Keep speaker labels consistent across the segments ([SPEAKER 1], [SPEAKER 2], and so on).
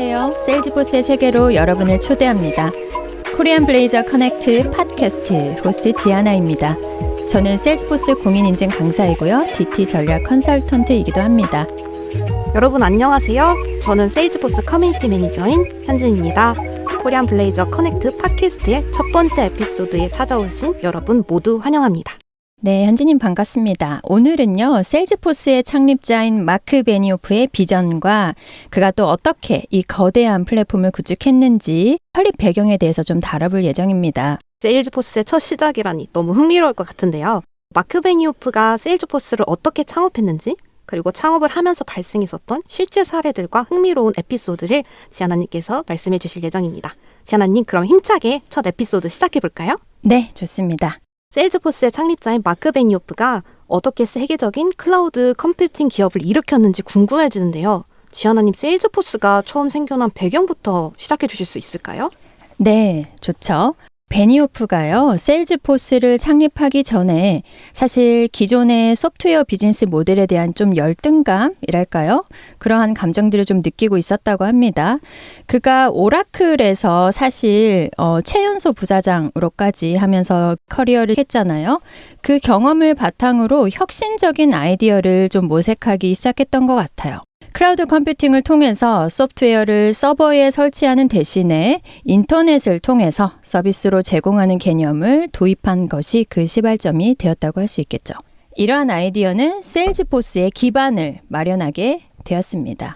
[SPEAKER 1] 안녕하세요. 세일즈포스의 세계로 여러분을 초대합니다. 코리안 블레이저 커넥트 팟캐스트 호스트 지아나입니다. 저는 세일즈포스 공인인증 강사이고요. DT 전략 컨설턴트이기도 합니다.
[SPEAKER 2] 여러분 안녕하세요. 저는 세일즈포스 커뮤니티 매니저인 현진입니다. 코리안 블레이저 커넥트 팟캐스트의 첫 번째 에피소드에 찾아오신 여러분 모두 환영합니다.
[SPEAKER 1] 네, 현진님 반갑습니다. 오늘은요, 세일즈포스의 창립자인 마크 베니오프의 비전과 그가 또 어떻게 이 거대한 플랫폼을 구축했는지 설립 배경에 대해서 좀 다뤄볼 예정입니다.
[SPEAKER 2] 세일즈포스의 첫 시작이라니 너무 흥미로울 것 같은데요. 마크 베니오프가 세일즈포스를 어떻게 창업했는지, 그리고 창업을 하면서 발생했었던 실제 사례들과 흥미로운 에피소드를 지아나님께서 말씀해 주실 예정입니다. 지아나님, 그럼 힘차게 첫 에피소드 시작해 볼까요?
[SPEAKER 1] 네, 좋습니다.
[SPEAKER 2] 세일즈포스의 창립자인 마크 베니오프가 어떻게 세계적인 클라우드 컴퓨팅 기업을 일으켰는지 궁금해지는데요. 지아나님, 세일즈포스가 처음 생겨난 배경부터 시작해 주실 수 있을까요?
[SPEAKER 1] 네, 좋죠. 베니오프가요, 세일즈포스를 창립하기 전에 사실 기존의 소프트웨어 비즈니스 모델에 대한 좀 열등감이랄까요? 그러한 감정들을 좀 느끼고 있었다고 합니다. 그가 오라클에서 사실 최연소 부사장으로까지 하면서 커리어를 했잖아요. 그 경험을 바탕으로 혁신적인 아이디어를 좀 모색하기 시작했던 것 같아요. 클라우드 컴퓨팅을 통해서 소프트웨어를 서버에 설치하는 대신에 인터넷을 통해서 서비스로 제공하는 개념을 도입한 것이 그 시발점이 되었다고 할 수 있겠죠. 이러한 아이디어는 세일즈포스의 기반을 마련하게 되었습니다.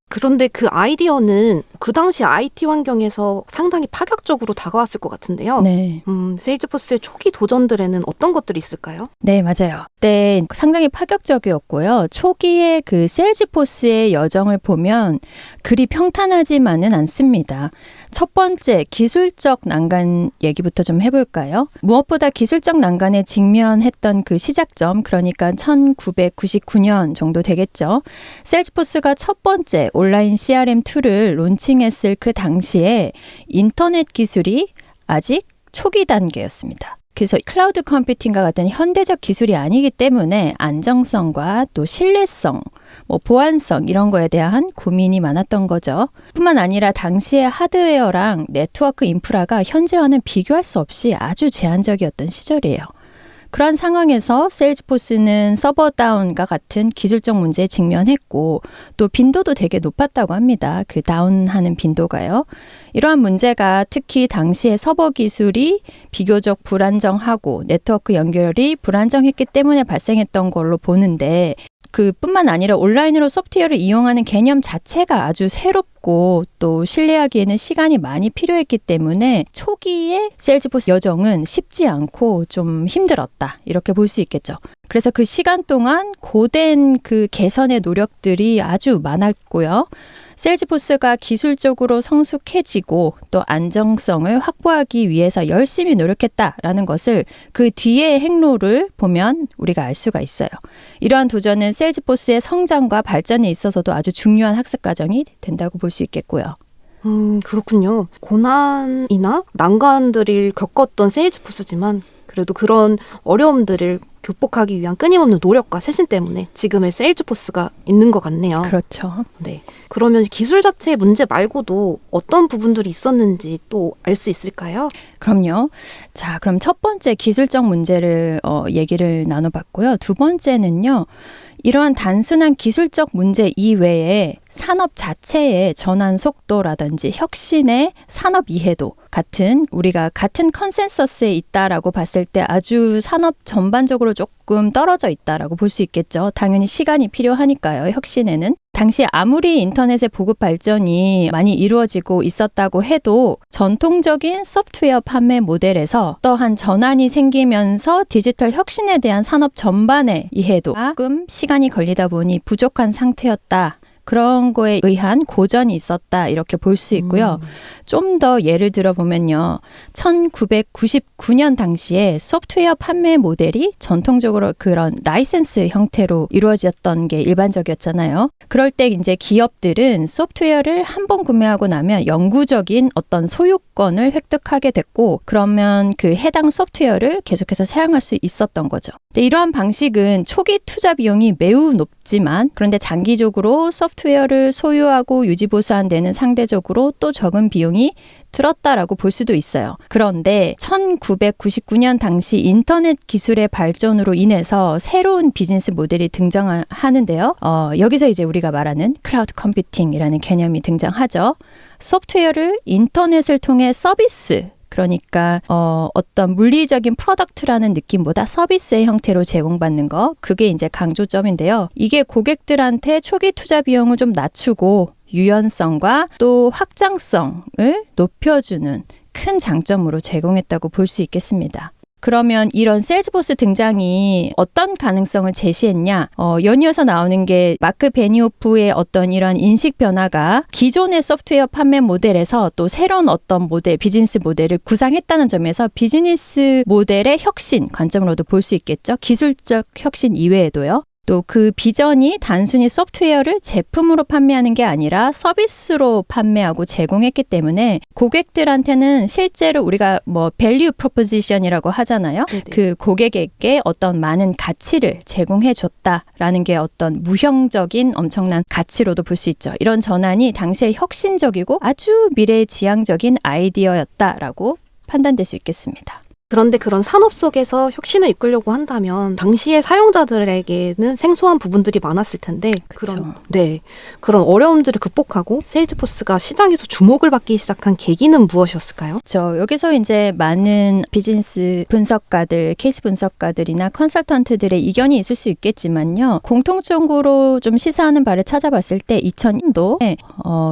[SPEAKER 2] 그런데 그 아이디어는 그 당시 IT 환경에서 상당히 파격적으로 다가왔을 것 같은데요.
[SPEAKER 1] 네.
[SPEAKER 2] 세일즈포스의 초기 도전들에는 어떤 것들이 있을까요?
[SPEAKER 1] 네, 맞아요. 그때 상당히 파격적이었고요. 초기에 그 세일즈포스의 여정을 보면 그리 평탄하지만은 않습니다. 첫 번째, 기술적 난간 얘기부터 좀 해볼까요? 무엇보다 기술적 난간에 직면했던 그 시작점, 그러니까 1999년 정도 되겠죠. 세일즈포스가 첫 번째 온라인 CRM 툴을 론칭했을 그 당시에 인터넷 기술이 아직 초기 단계였습니다. 그래서 클라우드 컴퓨팅과 같은 현대적 기술이 아니기 때문에 안정성과 또 신뢰성, 보안성 이런 거에 대한 고민이 많았던 거죠. 뿐만 아니라 당시의 하드웨어랑 네트워크 인프라가 현재와는 비교할 수 없이 아주 제한적이었던 시절이에요. 그런 상황에서 세일즈포스는 서버 다운과 같은 기술적 문제에 직면했고 또 빈도도 되게 높았다고 합니다. 그 다운하는 빈도가요. 이러한 문제가 특히 당시의 서버 기술이 비교적 불안정하고 네트워크 연결이 불안정했기 때문에 발생했던 걸로 보는데 그뿐만 아니라 온라인으로 소프트웨어를 이용하는 개념 자체가 아주 새롭고 또 신뢰하기에는 시간이 많이 필요했기 때문에 초기에 세일즈포스 여정은 쉽지 않고 좀 힘들었다. 이렇게 볼 수 있겠죠. 그래서 그 시간 동안 고된 그 개선의 노력들이 아주 많았고요. 세일즈포스가 기술적으로 성숙해지고 또 안정성을 확보하기 위해서 열심히 노력했다라는 것을 그 뒤의 행로를 보면 우리가 알 수가 있어요. 이러한 도전은 세일즈포스의 성장과 발전에 있어서도 아주 중요한 학습 과정이 된다고 볼 수 있겠고요.
[SPEAKER 2] 그렇군요. 고난이나 난관들을 겪었던 세일즈포스지만 그래도 그런 어려움들을 극복하기 위한 끊임없는 노력과 세신 때문에 지금의 세일즈포스가 있는 것 같네요.
[SPEAKER 1] 그렇죠.
[SPEAKER 2] 네. 그러면 기술 자체의 문제 말고도 어떤 부분들이 있었는지 또 알 수 있을까요?
[SPEAKER 1] 그럼요. 자, 그럼 첫 번째 기술적 문제를 얘기를 나눠봤고요. 두 번째는요. 이러한 단순한 기술적 문제 이외에 산업 자체의 전환 속도라든지 혁신의 산업 이해도 같은 우리가 같은 컨센서스에 있다라고 봤을 때 아주 산업 전반적으로 조금 떨어져 있다라고 볼 수 있겠죠. 당연히 시간이 필요하니까요. 혁신에는. 당시 아무리 인터넷의 보급 발전이 많이 이루어지고 있었다고 해도 전통적인 소프트웨어 판매 모델에서 어떠한 전환이 생기면서 디지털 혁신에 대한 산업 전반의 이해도가 조금 시간이 걸리다 보니 부족한 상태였다. 그런 거에 의한 고전이 있었다 이렇게 볼 수 있고요. 좀 더 예를 들어보면요. 1999년 당시에 소프트웨어 판매 모델이 전통적으로 그런 라이센스 형태로 이루어졌던 게 일반적이었잖아요. 그럴 때 이제 기업들은 소프트웨어를 한 번 구매하고 나면 영구적인 어떤 소유권을 획득하게 됐고 그러면 그 해당 소프트웨어를 계속해서 사용할 수 있었던 거죠. 근데 이러한 방식은 초기 투자 비용이 매우 높지만 그런데 장기적으로 소프트웨어를 소유하고 유지 보수한 데는 상대적으로 또 적은 비용이 들었다라고 볼 수도 있어요. 그런데 1999년 당시 인터넷 기술의 발전으로 인해서 새로운 비즈니스 모델이 등장하는데요. 여기서 이제 우리가 말하는 클라우드 컴퓨팅이라는 개념이 등장하죠. 소프트웨어를 인터넷을 통해 서비스, 그러니까 어떤 물리적인 프로덕트라는 느낌보다 서비스의 형태로 제공받는 거, 그게 이제 강조점인데요. 이게 고객들한테 초기 투자 비용을 좀 낮추고 유연성과 또 확장성을 높여주는 큰 장점으로 제공했다고 볼 수 있겠습니다. 그러면 이런 세일즈포스 등장이 어떤 가능성을 제시했냐? 연이어서 나오는 게 마크 베니오프의 어떤 이런 인식 변화가 기존의 소프트웨어 판매 모델에서 또 새로운 어떤 모델, 비즈니스 모델을 구상했다는 점에서 비즈니스 모델의 혁신 관점으로도 볼 수 있겠죠. 기술적 혁신 이외에도요. 또 그 비전이 단순히 소프트웨어를 제품으로 판매하는 게 아니라 서비스로 판매하고 제공했기 때문에 고객들한테는 실제로 우리가 뭐 밸류 프로포지션이라고 하잖아요.
[SPEAKER 2] 네네.
[SPEAKER 1] 그 고객에게 어떤 많은 가치를 제공해 줬다라는 게 어떤 무형적인 엄청난 가치로도 볼 수 있죠. 이런 전환이 당시에 혁신적이고 아주 미래지향적인 아이디어였다라고 판단될 수 있겠습니다.
[SPEAKER 2] 그런데 그런 산업 속에서 혁신을 이끌려고 한다면 당시의 사용자들에게는 생소한 부분들이 많았을 텐데
[SPEAKER 1] 그쵸.
[SPEAKER 2] 그런 어려움들을 극복하고 세일즈포스가 시장에서 주목을 받기 시작한 계기는 무엇이었을까요?
[SPEAKER 1] 여기서 이제 많은 비즈니스 분석가들, 케이스 분석가들이나 컨설턴트들의 이견이 있을 수 있겠지만요. 공통적으로 좀 시사하는 바를 찾아봤을 때 2000년도에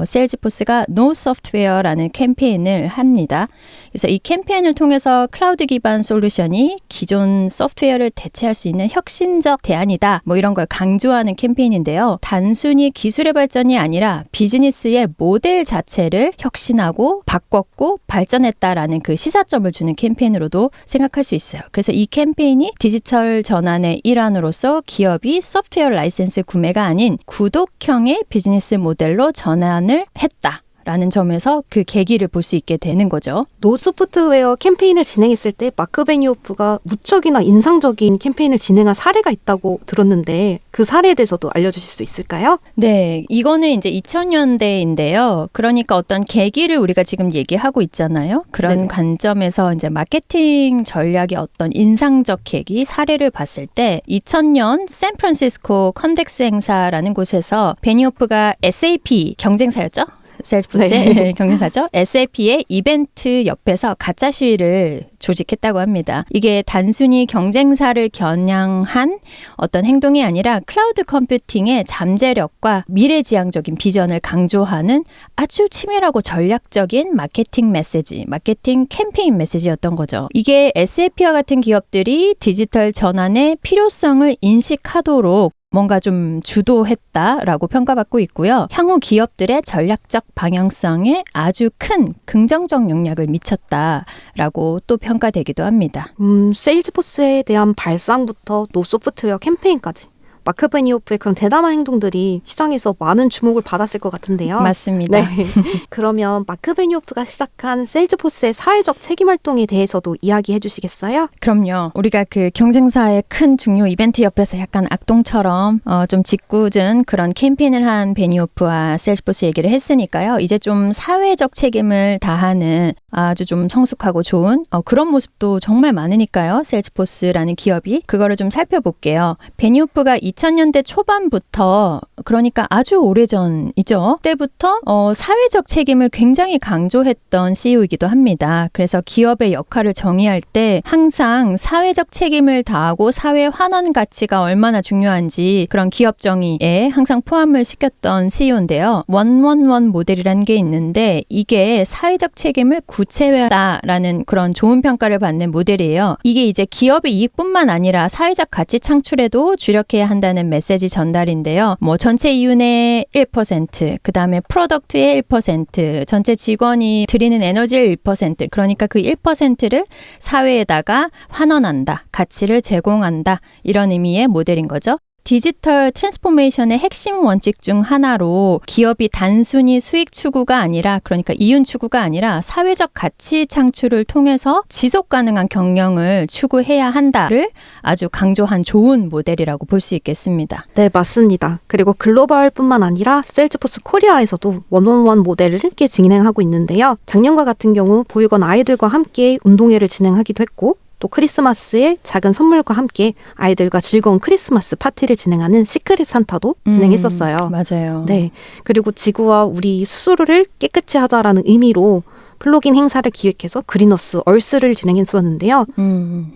[SPEAKER 1] 세일즈포스가 No Software라는 캠페인을 합니다. 그래서 이 캠페인을 통해서 클라우드 기반 솔루션이 기존 소프트웨어를 대체할 수 있는 혁신적 대안이다. 뭐 이런 걸 강조하는 캠페인인데요. 단순히 기술의 발전이 아니라 비즈니스의 모델 자체를 혁신하고 바꿨고 발전했다라는 그 시사점을 주는 캠페인으로도 생각할 수 있어요. 그래서 이 캠페인이 디지털 전환의 일환으로서 기업이 소프트웨어 라이센스 구매가 아닌 구독형의 비즈니스 모델로 전환을 했다. 라는 점에서 그 계기를 볼 수 있게 되는 거죠.
[SPEAKER 2] 노소프트웨어 캠페인을 진행했을 때 마크 베니오프가 무척이나 인상적인 캠페인을 진행한 사례가 있다고 들었는데 그 사례에 대해서도 알려주실 수 있을까요?
[SPEAKER 1] 네, 이거는 이제 2000년대인데요. 그러니까 어떤 계기를 우리가 지금 얘기하고 있잖아요. 그런
[SPEAKER 2] 네네.
[SPEAKER 1] 관점에서 이제 마케팅 전략의 어떤 인상적 계기 사례를 봤을 때 2000년 샌프란시스코 컨덱스 행사라는 곳에서 베니오프가 SAP 경쟁사였죠? 세일즈포스의
[SPEAKER 2] 네.
[SPEAKER 1] 경쟁사죠. SAP의 이벤트 옆에서 가짜 시위를 조직했다고 합니다. 이게 단순히 경쟁사를 겨냥한 어떤 행동이 아니라 클라우드 컴퓨팅의 잠재력과 미래지향적인 비전을 강조하는 아주 치밀하고 전략적인 마케팅 메시지, 마케팅 캠페인 메시지였던 거죠. 이게 SAP와 같은 기업들이 디지털 전환의 필요성을 인식하도록 뭔가 좀 주도했다라고 평가받고 있고요. 향후 기업들의 전략적 방향성에 아주 큰 긍정적 영향을 미쳤다라고 또 평가되기도 합니다.
[SPEAKER 2] 세일즈포스에 대한 발상부터 노소프트웨어 캠페인까지 마크 베니오프의 그런 대담한 행동들이 시장에서 많은 주목을 받았을 것 같은데요.
[SPEAKER 1] 맞습니다.
[SPEAKER 2] 네. 그러면 마크 베니오프가 시작한 세일즈포스의 사회적 책임 활동에 대해서도 이야기해 주시겠어요?
[SPEAKER 1] 그럼요. 우리가 그 경쟁사의 큰 중요 이벤트 옆에서 약간 악동처럼 좀 짓궂은 그런 캠페인을 한 베니오프와 세일즈포스 얘기를 했으니까요. 이제 좀 사회적 책임을 다하는 아주 좀 성숙하고 좋은 그런 모습도 정말 많으니까요. 세일즈포스라는 기업이. 그거를 좀 살펴볼게요. 베니오프가 2000년대 초반부터 그러니까 아주 오래전이죠. 그때부터 사회적 책임을 굉장히 강조했던 CEO이기도 합니다. 그래서 기업의 역할을 정의할 때 항상 사회적 책임을 다하고 사회 환원 가치가 얼마나 중요한지 그런 기업 정의에 항상 포함을 시켰던 CEO인데요. 111 모델이라는 게 있는데 이게 사회적 책임을 구체화하다라는 그런 좋은 평가를 받는 모델이에요. 이게 이제 기업의 이익뿐만 아니라 사회적 가치 창출에도 주력해야 한다는 메시지 전달인데요. 뭐 전체 이윤의 1%, 그 다음에 프로덕트의 1%, 전체 직원이 드리는 에너지의 1%, 그러니까 그 1%를 사회에다가 환원한다, 가치를 제공한다, 이런 의미의 모델인 거죠. 디지털 트랜스포메이션의 핵심 원칙 중 하나로 기업이 단순히 수익 추구가 아니라 그러니까 이윤 추구가 아니라 사회적 가치 창출을 통해서 지속 가능한 경영을 추구해야 한다를 아주 강조한 좋은 모델이라고 볼 수 있겠습니다.
[SPEAKER 2] 네, 맞습니다. 그리고 글로벌뿐만 아니라 셀즈포스 코리아에서도 원원원 모델을 함께 진행하고 있는데요. 작년과 같은 경우 보육원 아이들과 함께 운동회를 진행하기도 했고 또 크리스마스에 작은 선물과 함께 아이들과 즐거운 크리스마스 파티를 진행하는 시크릿 산타도 진행했었어요.
[SPEAKER 1] 맞아요.
[SPEAKER 2] 네. 그리고 지구와 우리 스스로를 깨끗이 하자라는 의미로 플로긴 행사를 기획해서 그린어스 얼스를 진행했었는데요.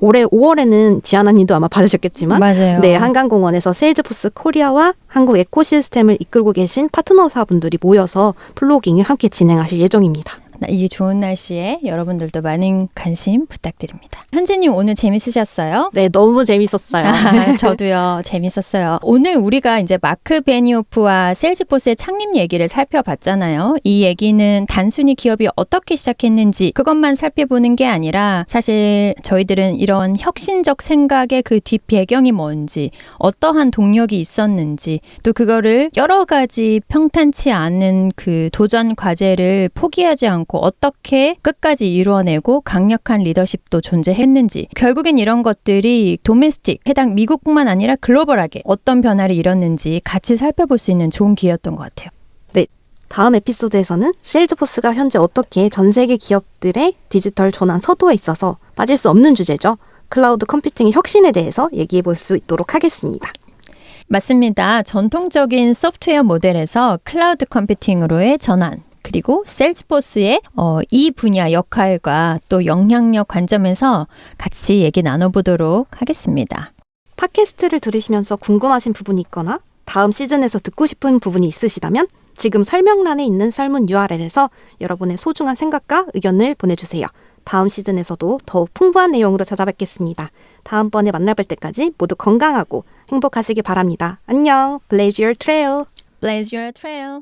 [SPEAKER 2] 올해 5월에는 지아나님도 아마 받으셨겠지만
[SPEAKER 1] 맞아요.
[SPEAKER 2] 네, 한강공원에서 세일즈포스 코리아와 한국 에코시스템을 이끌고 계신 파트너사분들이 모여서 플로깅을 함께 진행하실 예정입니다.
[SPEAKER 1] 이 좋은 날씨에 여러분들도 많은 관심 부탁드립니다. 현지님 오늘 재밌으셨어요?
[SPEAKER 2] 네, 너무 재밌었어요.
[SPEAKER 1] 저도요. 재밌었어요. 오늘 우리가 이제 마크 베니오프와 셀즈포스의 창립 얘기를 살펴봤잖아요. 이 얘기는 단순히 기업이 어떻게 시작했는지 그것만 살펴보는 게 아니라 사실 저희들은 이런 혁신적 생각의 그 뒷 배경이 뭔지 어떠한 동력이 있었는지 또 그거를 여러 가지 평탄치 않은 그 도전 과제를 포기하지 않고 어떻게 끝까지 이루어내고 강력한 리더십도 존재했는지 결국엔 이런 것들이 도메스틱, 해당 미국뿐만 아니라 글로벌하게 어떤 변화를 이뤘는지 같이 살펴볼 수 있는 좋은 기회였던 것 같아요.
[SPEAKER 2] 네, 다음 에피소드에서는 세일즈포스가 현재 어떻게 전 세계 기업들의 디지털 전환 서도에 있어서 빠질 수 없는 주제죠. 클라우드 컴퓨팅의 혁신에 대해서 얘기해 볼 수 있도록 하겠습니다.
[SPEAKER 1] 맞습니다. 전통적인 소프트웨어 모델에서 클라우드 컴퓨팅으로의 전환 그리고 셀즈포스의 이 분야 역할과 또 영향력 관점에서 같이 얘기 나눠보도록 하겠습니다.
[SPEAKER 2] 팟캐스트를 들으시면서 궁금하신 부분이 있거나 다음 시즌에서 듣고 싶은 부분이 있으시다면 지금 설명란에 있는 설문 URL에서 여러분의 소중한 생각과 의견을 보내주세요. 다음 시즌에서도 더욱 풍부한 내용으로 찾아뵙겠습니다. 다음번에 만나뵐 때까지 모두 건강하고 행복하시기 바랍니다. 안녕. Blaze your trail.
[SPEAKER 1] Blaze your trail.